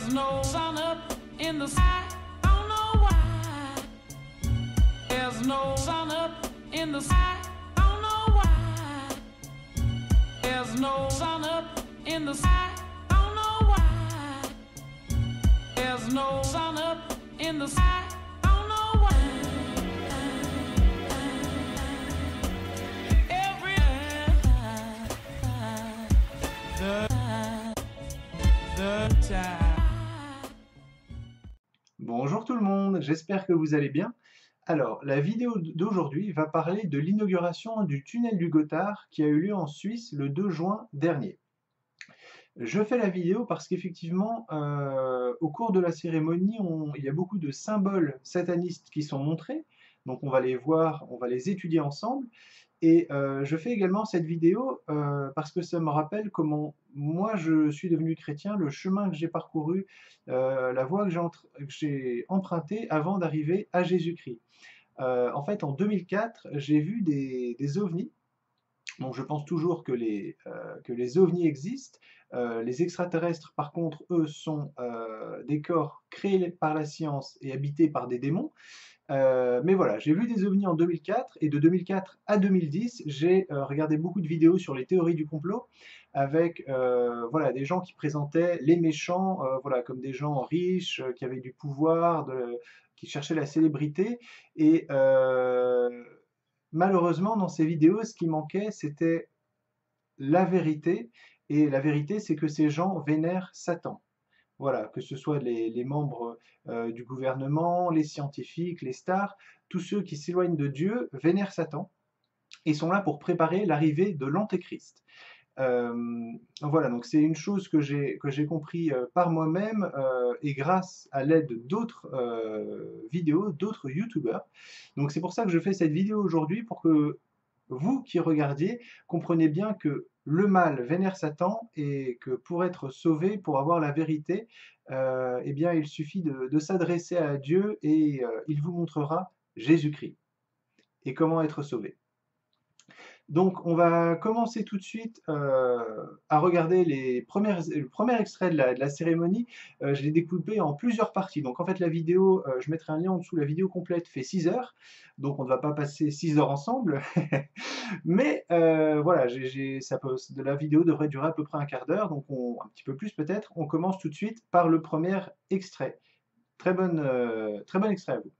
There's no sun up in the sky, I don't know why. There's no sun up in the sky, I don't know why. There's no sun up in the sky, I don't know why. There's no sun up in the sky, I don't know why. Every the time. Bonjour tout le monde, j'espère que vous allez bien. Alors, la vidéo d'aujourd'hui va parler de l'inauguration du tunnel du Gothard qui a eu lieu en Suisse le 2 juin dernier. Je fais la vidéo parce qu'effectivement, au cours de la cérémonie, il y a beaucoup de symboles satanistes qui sont montrés, donc on va les voir, on va les étudier ensemble. Et je fais également cette vidéo parce que ça me rappelle comment moi je suis devenu chrétien, le chemin que j'ai parcouru, la voie que j'ai empruntée avant d'arriver à Jésus-Christ. En fait, en 2004, j'ai vu des ovnis. Donc je pense toujours que les ovnis existent. Les extraterrestres, par contre, eux, sont des corps créés par la science et habités par des démons. Mais voilà, j'ai vu des ovnis en 2004 et de 2004 à 2010, j'ai regardé beaucoup de vidéos sur les théories du complot avec voilà, des gens qui présentaient les méchants voilà, comme des gens riches, qui avaient du pouvoir, qui cherchaient la célébrité. Et malheureusement, dans ces vidéos, ce qui manquait, c'était la vérité. Et la vérité, c'est que ces gens vénèrent Satan. Voilà, que ce soit les membres du gouvernement, les scientifiques, les stars, tous ceux qui s'éloignent de Dieu vénèrent Satan et sont là pour préparer l'arrivée de l'Antéchrist. Voilà, donc c'est une chose que j'ai compris par moi-même et grâce à l'aide d'autres vidéos, d'autres youtubeurs. Donc c'est pour ça que je fais cette vidéo aujourd'hui, pour que vous qui regardiez compreniez bien que le mal vénère Satan et que pour être sauvé, pour avoir la vérité, eh bien il suffit de s'adresser à Dieu et il vous montrera Jésus-Christ et comment être sauvé. Donc on va commencer tout de suite à regarder le premier extrait de la cérémonie. Je l'ai découpé en plusieurs parties. Donc en fait la vidéo, je mettrai un lien en dessous, la vidéo complète fait 6 heures. Donc on ne va pas passer 6 heures ensemble. Mais voilà, la vidéo devrait durer à peu près un quart d'heure, donc un petit peu plus peut-être. On commence tout de suite par le premier extrait. Très bon extrait à vous.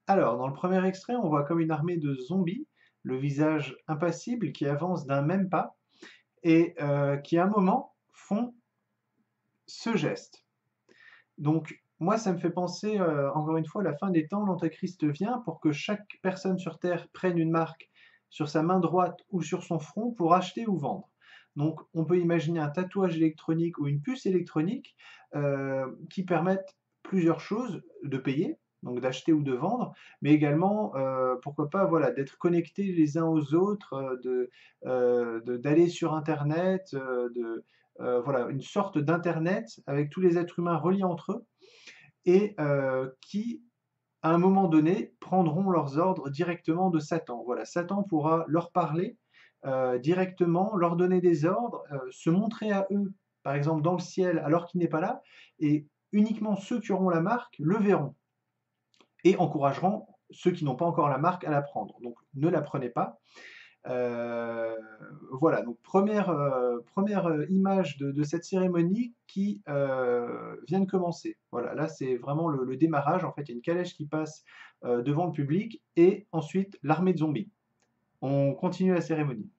Alors, dans le premier extrait, on voit comme une armée de zombies, le visage impassible, qui avance d'un même pas, et qui à un moment font ce geste. Donc moi ça me fait penser encore une fois à la fin des temps, l'Antéchrist vient pour que chaque personne sur Terre prenne une marque sur sa main droite ou sur son front pour acheter ou vendre. Donc on peut imaginer un tatouage électronique ou une puce électronique qui permettent plusieurs choses, de payer, donc d'acheter ou de vendre, mais également, pourquoi pas, voilà, d'être connectés les uns aux autres, d'aller sur internet, voilà, une sorte d'internet avec tous les êtres humains reliés entre eux et qui à un moment donné, prendront leurs ordres directement de Satan. Voilà, Satan pourra leur parler directement, leur donner des ordres, se montrer à eux, par exemple dans le ciel, alors qu'il n'est pas là, et uniquement ceux qui auront la marque le verront et encourageront ceux qui n'ont pas encore la marque à la prendre. Donc ne la prenez pas. Euh, voilà, donc première image de cette cérémonie qui vient de commencer. Voilà, là c'est vraiment le démarrage. En fait, il y a une calèche qui passe devant le public et ensuite l'armée de zombies. On continue la cérémonie.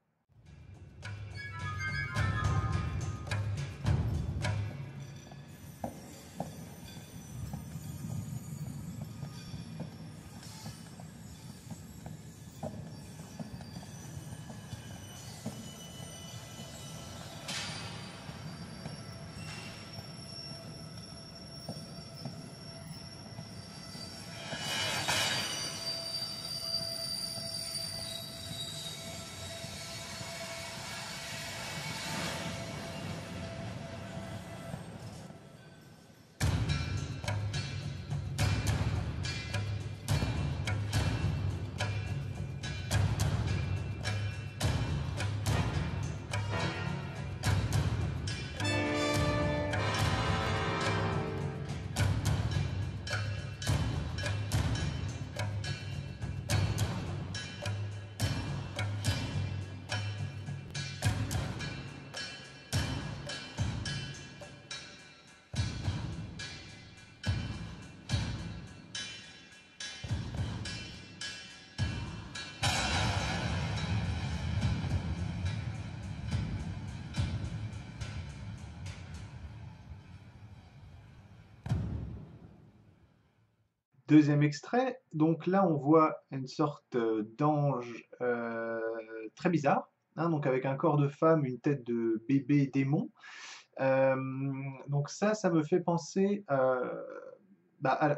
Deuxième extrait, donc là on voit une sorte d'ange très bizarre, hein, donc avec un corps de femme, une tête de bébé démon. Euh, donc ça me fait penser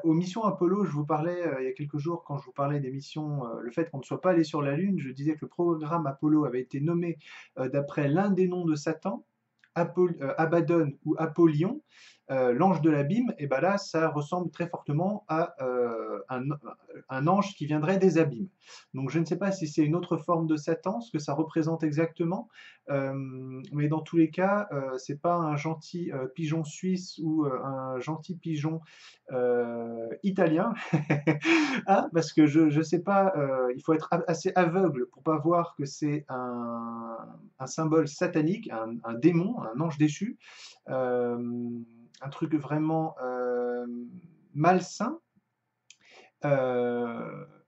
aux missions Apollo. Je vous parlais il y a quelques jours, quand je vous parlais des missions, le fait qu'on ne soit pas allé sur la Lune, je disais que le programme Apollo avait été nommé d'après l'un des noms de Satan, Abaddon ou Apollyon, l'ange de l'abîme. Et ben là, ça ressemble très fortement à un ange qui viendrait des abîmes. Donc je ne sais pas si c'est une autre forme de Satan, ce que ça représente exactement, mais dans tous les cas, c'est pas un gentil pigeon suisse ou un gentil pigeon italien, hein, parce que je sais pas, il faut être assez aveugle pour pas voir que c'est un symbole satanique, un démon, un ange déchu, un truc vraiment malsain.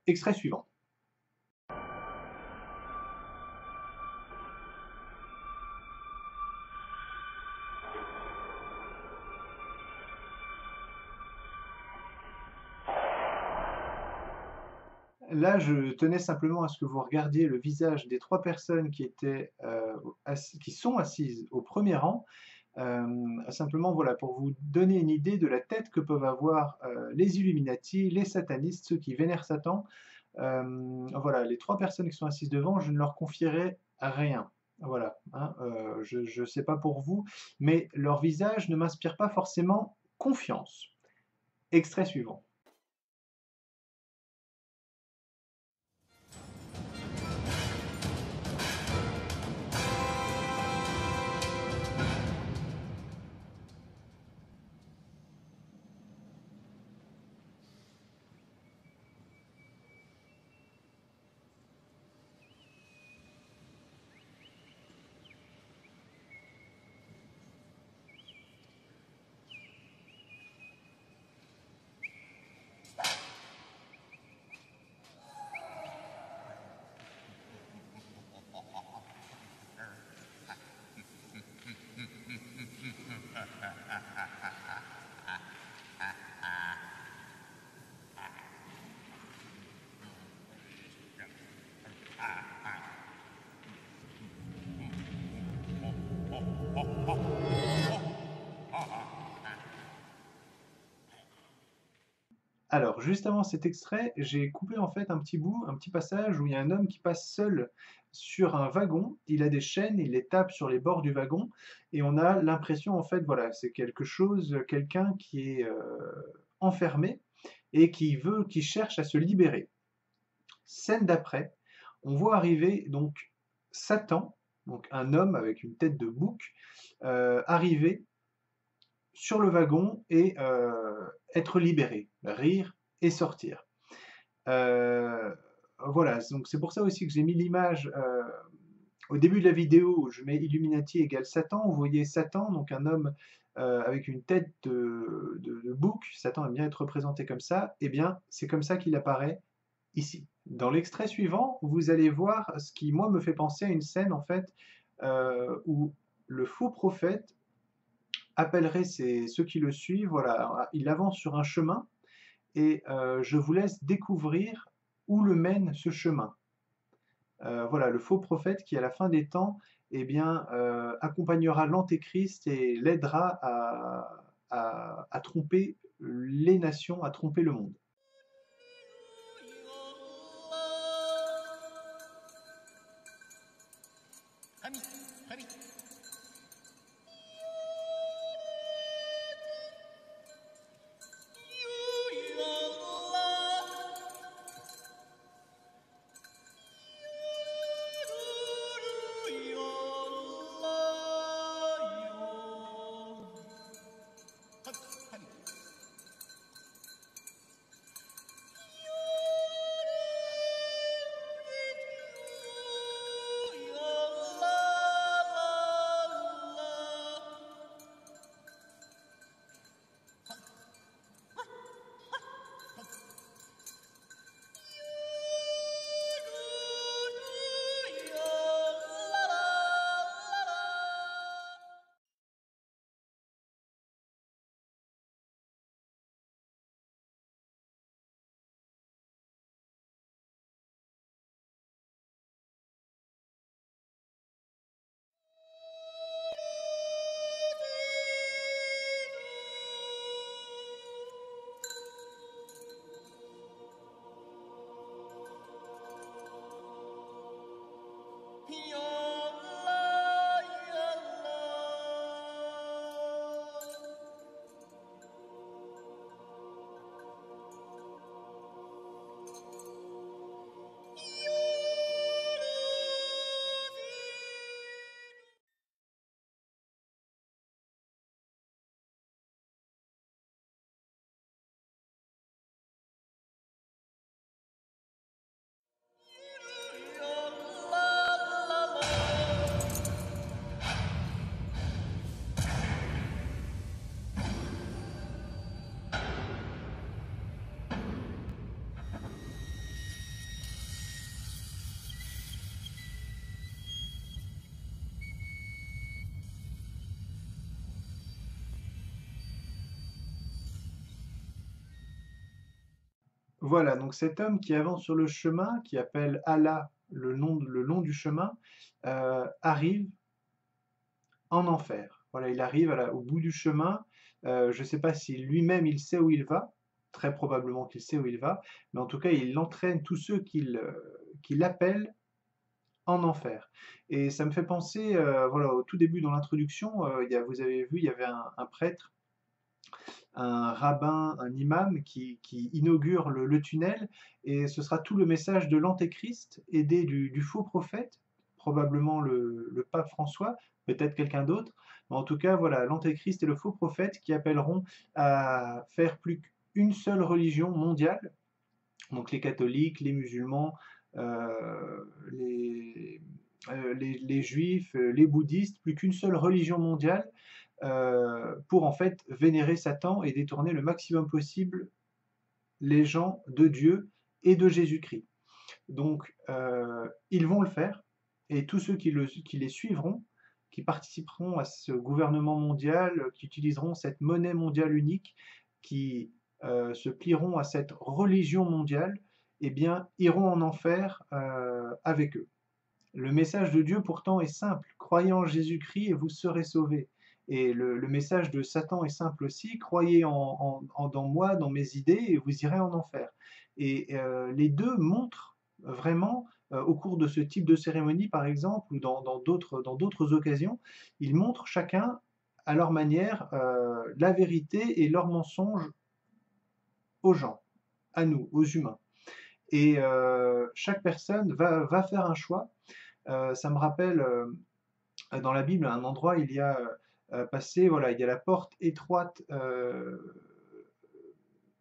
Extrait suivant. Là, je tenais simplement à ce que vous regardiez le visage des trois personnes qui sont assises au premier rang, simplement voilà, pour vous donner une idée de la tête que peuvent avoir les Illuminati, les satanistes, ceux qui vénèrent Satan. Voilà, les trois personnes qui sont assises devant, je ne leur confierai rien. Voilà, hein, je ne sais pas pour vous, mais leur visage ne m'inspire pas forcément confiance. Extrait suivant. Alors, juste avant cet extrait, j'ai coupé en fait un petit bout, un petit passage où il y a un homme qui passe seul sur un wagon. Il a des chaînes, il les tape sur les bords du wagon et on a l'impression en fait, voilà, c'est quelque chose, quelqu'un qui est enfermé. et qui cherche à se libérer. Scène d'après, on voit arriver donc Satan, donc un homme avec une tête de bouc, arriver sur le wagon et être libéré, rire et sortir. Voilà, donc c'est pour ça aussi que j'ai mis l'image au début de la vidéo où je mets Illuminati égale Satan. Vous voyez Satan, donc un homme avec une tête de bouc. Satan aime bien être représenté comme ça. Eh bien, c'est comme ça qu'il apparaît ici. Dans l'extrait suivant, vous allez voir ce qui, moi, me fait penser à une scène, en fait, où le faux prophète appellerait ceux qui le suivent. Voilà, il avance sur un chemin et je vous laisse découvrir où le mène ce chemin. Voilà, le faux prophète qui, à la fin des temps, eh bien, accompagnera l'antéchrist et l'aidera à tromper les nations, à tromper le monde. Voilà, donc cet homme qui avance sur le chemin, qui appelle Allah le long du chemin, arrive en enfer. Voilà, il arrive au bout du chemin. Je ne sais pas si lui-même il sait où il va, très probablement qu'il sait où il va, mais en tout cas il entraîne tous ceux qui l'appellent en enfer. Et ça me fait penser, voilà, au tout début dans l'introduction, vous avez vu, il y avait un prêtre, un rabbin, un imam qui inaugure le tunnel, et ce sera tout le message de l'antéchrist, aidé du faux prophète, probablement le pape François, peut-être quelqu'un d'autre, mais en tout cas, voilà, l'antéchrist et le faux prophète qui appelleront à faire plus qu'une seule religion mondiale, donc les catholiques, les musulmans, les juifs, les bouddhistes, plus qu'une seule religion mondiale, pour en fait vénérer Satan et détourner le maximum possible les gens de Dieu et de Jésus-Christ. Donc ils vont le faire, et tous ceux qui les suivront, qui participeront à ce gouvernement mondial, qui utiliseront cette monnaie mondiale unique, qui se plieront à cette religion mondiale, eh bien, iront en enfer avec eux. Le message de Dieu pourtant est simple, croyez en Jésus-Christ et vous serez sauvés. Et le message de Satan est simple aussi, croyez dans moi, dans mes idées, et vous irez en enfer. Et les deux montrent vraiment, au cours de ce type de cérémonie par exemple, ou dans d'autres occasions, ils montrent chacun à leur manière la vérité et leur mensonge aux gens, à nous, aux humains. Et chaque personne va faire un choix. Ça me rappelle, dans la Bible, à un endroit, il y a passé, voilà, il y a la porte étroite,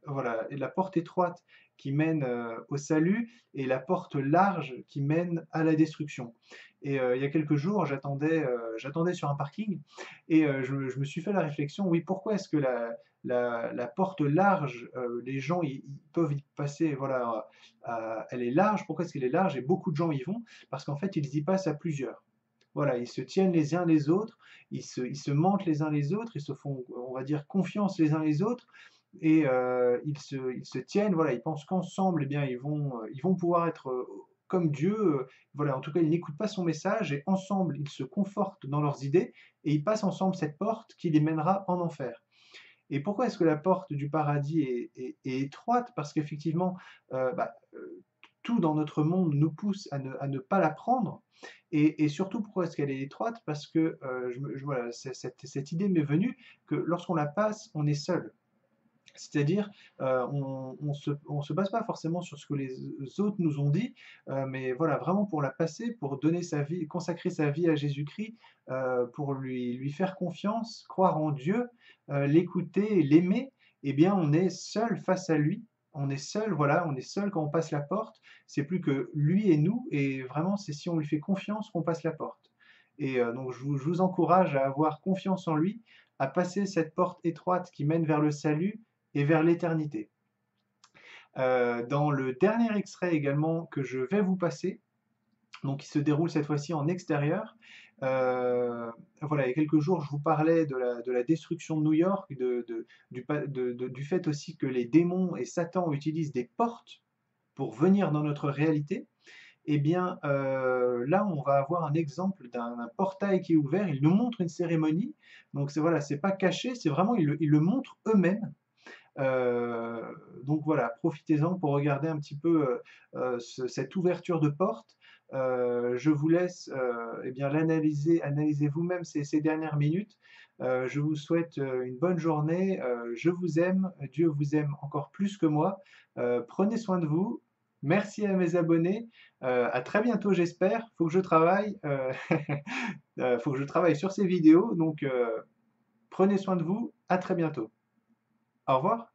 voilà, et la porte étroite qui mène au salut et la porte large qui mène à la destruction. Et il y a quelques jours, j'attendais sur un parking et je me suis fait la réflexion, oui, pourquoi est-ce que la porte large, les gens ils peuvent y passer, voilà, elle est large, pourquoi est-ce qu'elle est large et beaucoup de gens y vont? Parce qu'en fait, ils y passent à plusieurs. Voilà, ils se tiennent les uns les autres, ils se mentent les uns les autres, ils se font, on va dire, confiance les uns les autres et ils se tiennent, voilà, ils pensent qu'ensemble, eh bien, ils vont pouvoir être, comme Dieu, voilà, en tout cas, ils n'écoutent pas son message et ensemble, ils se confortent dans leurs idées et ils passent ensemble cette porte qui les mènera en enfer. Et pourquoi est-ce que la porte du paradis est étroite? Parce qu'effectivement, tout dans notre monde nous pousse à ne pas la prendre. Et surtout, pourquoi est-ce qu'elle est étroite? Parce que voilà, cette idée m'est venue que lorsqu'on la passe, on est seul. C'est-à-dire, on se base pas forcément sur ce que les autres nous ont dit, mais voilà, vraiment pour la passer, pour donner sa vie, consacrer sa vie à Jésus-Christ, pour lui faire confiance, croire en Dieu, l'écouter, l'aimer, eh bien, on est seul face à lui. On est seul, voilà, on est seul quand on passe la porte. C'est plus que lui et nous, et vraiment, c'est si on lui fait confiance qu'on passe la porte. Et donc, je vous encourage à avoir confiance en lui, à passer cette porte étroite qui mène vers le salut et vers l'éternité. Dans le dernier extrait également que je vais vous passer, donc qui se déroule cette fois-ci en extérieur, voilà, il y a quelques jours, je vous parlais de la destruction de New York, du fait aussi que les démons et Satan utilisent des portes pour venir dans notre réalité. Eh bien, là, on va avoir un exemple d'un portail qui est ouvert. Ils nous montrent une cérémonie. Donc, voilà, c'est pas caché, c'est vraiment, ils le montrent eux-mêmes. Donc voilà, profitez-en pour regarder un petit peu cette ouverture de porte. Je vous laisse eh bien l'analyser, analysez vous-même ces dernières minutes. Je vous souhaite une bonne journée. Je vous aime. Dieu vous aime encore plus que moi. Prenez soin de vous. Merci à mes abonnés. À très bientôt, j'espère. Faut que je travaille. Faut que je travaille sur ces vidéos. Donc, prenez soin de vous. À très bientôt. Au revoir.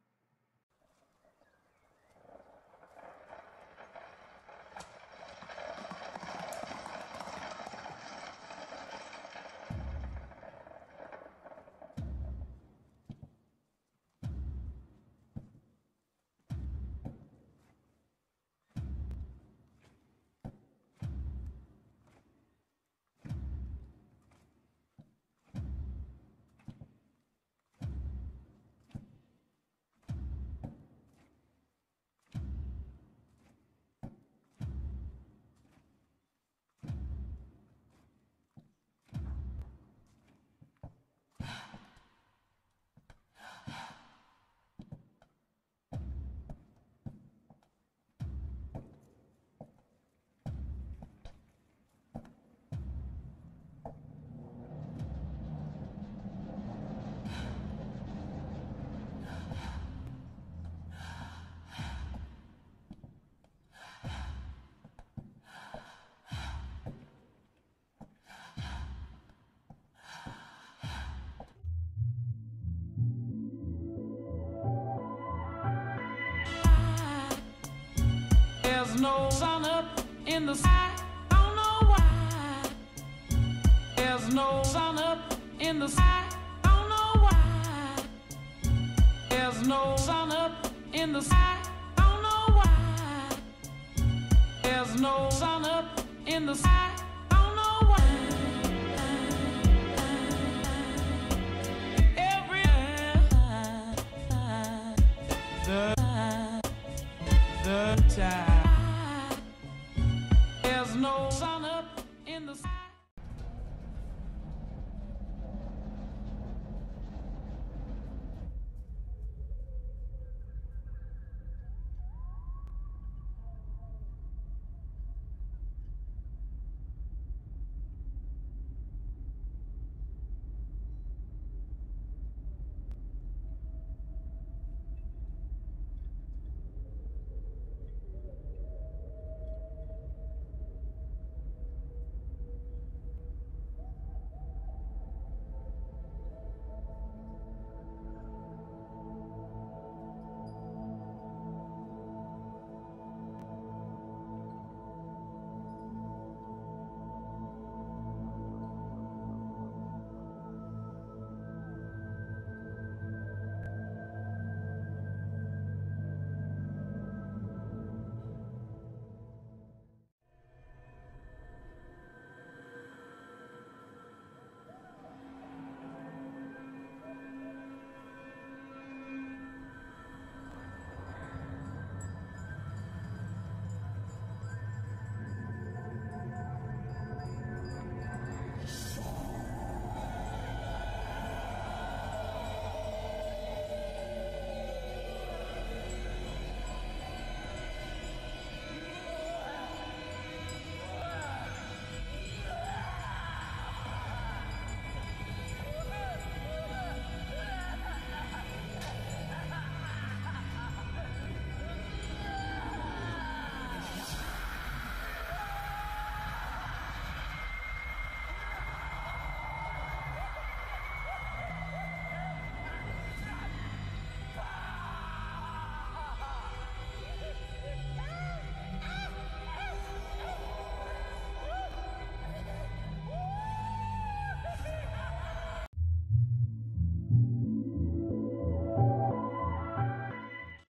There's no sun up in the sky, I don't know why. There's no sun up in the sky, I don't know why. There's no sun up in the sky, I don't know why. There's no sun up in the sky.